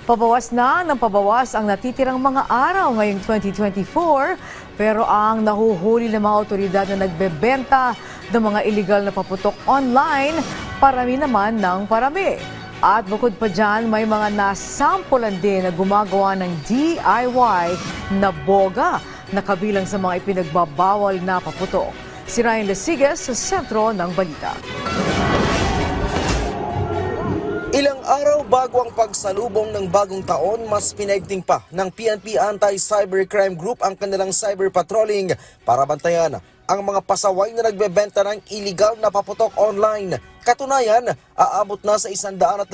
Pabawas na ng pabawas ang natitirang mga araw ngayong 2024 pero ang nahuhuli ng mga otoridad na nagbebenta ng mga iligal na paputok online, parami naman ng parami. At bukod pa dyan, may mga nasampulan din na gumagawa ng DIY na boga na kabilang sa mga ipinagbabawal na paputok. Si Ryan Lasigas sa sentro ng balita. Ilang araw bago ang pagsalubong ng bagong taon, mas pinaigting pa ng PNP Anti-Cybercrime Group ang kanilang cyber patrolling para bantayan ang mga pasaway na nagbebenta ng illegal na paputok online. Katunayan, aabot na sa 115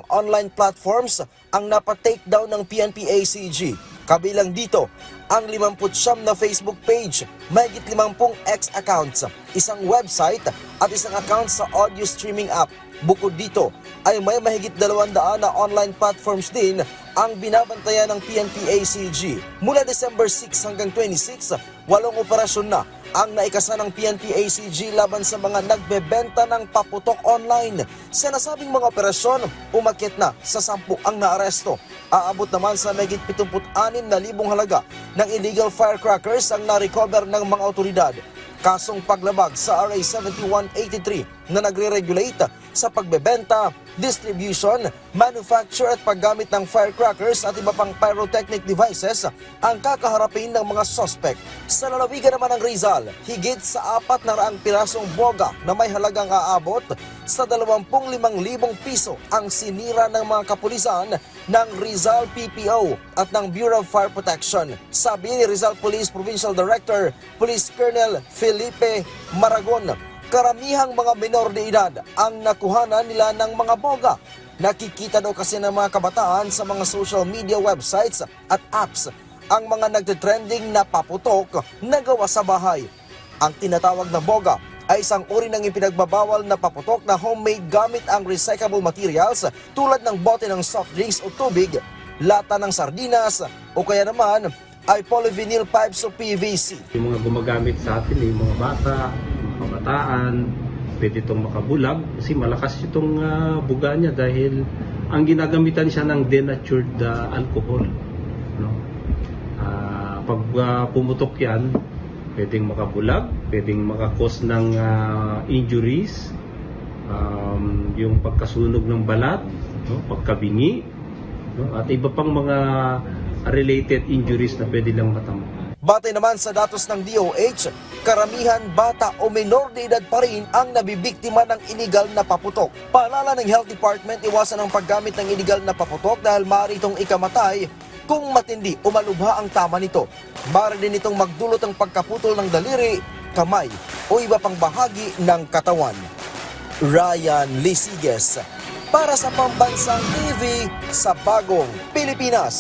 online platforms ang napatake down ng PNP ACG. Kabilang dito ang 59 na Facebook page, mahigit 50 X accounts, isang website at isang account sa audio streaming app. Bukod dito ay may mahigit 200 na online platforms din ang binabantayan ng PNP ACG. Mula December 6 hanggang 26, 8 operasyon na ang naikasa ng PNP ACG laban sa mga nagbebenta ng paputok online. Sa nasabing mga operasyon, umakyat na sa 10 ang naaresto. Aabot naman sa mahigit 76,000 halaga ng illegal firecrackers ang na-recover ng mga otoridad. Kasong paglabag sa RA 7183 na nagre-regulate sa pagbebenta, distribution, manufacture at paggamit ng firecrackers at iba pang pyrotechnic devices ang kakaharapin ng mga suspect. Sa lalawigan naman ng Rizal, higit sa 400 pirasong boga na may halagang aabot sa 25,000 piso ang sinira ng mga kapulisan ng Rizal PPO at ng Bureau of Fire Protection. Sabi ni Rizal Police Provincial Director, Police Colonel Felipe Maragon, karamihang mga menor de edad ang nakuhanan nila ng mga boga. Nakikita daw kasi ng mga kabataan sa mga social media websites at apps ang mga nagtitrending na paputok na gawa sa bahay. Ang tinatawag na boga ay isang uri ng ipinagbabawal na paputok na homemade gamit ang recyclable materials tulad ng bote ng soft drinks o tubig, lata ng sardinas o kaya naman ay polyvinyl pipes o PVC. Yung mga gumagamit sa atin, yung mga bata, mga kabataan, pwede itong makabulag kasi malakas itong buga niya dahil ang ginagamitan siya ng denatured alcohol. No? Pag pumutok yan, pwedeng makabulag, pwedeng makakos ng injuries, yung pagkasunog ng balat, no? Pagkabingi, no? At iba pang mga related injuries na pwede lang matamo. Batay naman sa datos ng DOH, karamihan bata o menor de edad pa rin ang nabibiktima ng iligal na paputok. Paalala ng Health Department, iwasan ang paggamit ng iligal na paputok dahil maaari itong ikamatay kung matindi o malubha ang tama nito. Maaari din itong magdulot ng pagkaputol ng daliri, kamay o iba pang bahagi ng katawan. Ryan Lisiges para sa Pambansang TV sa Bagong Pilipinas.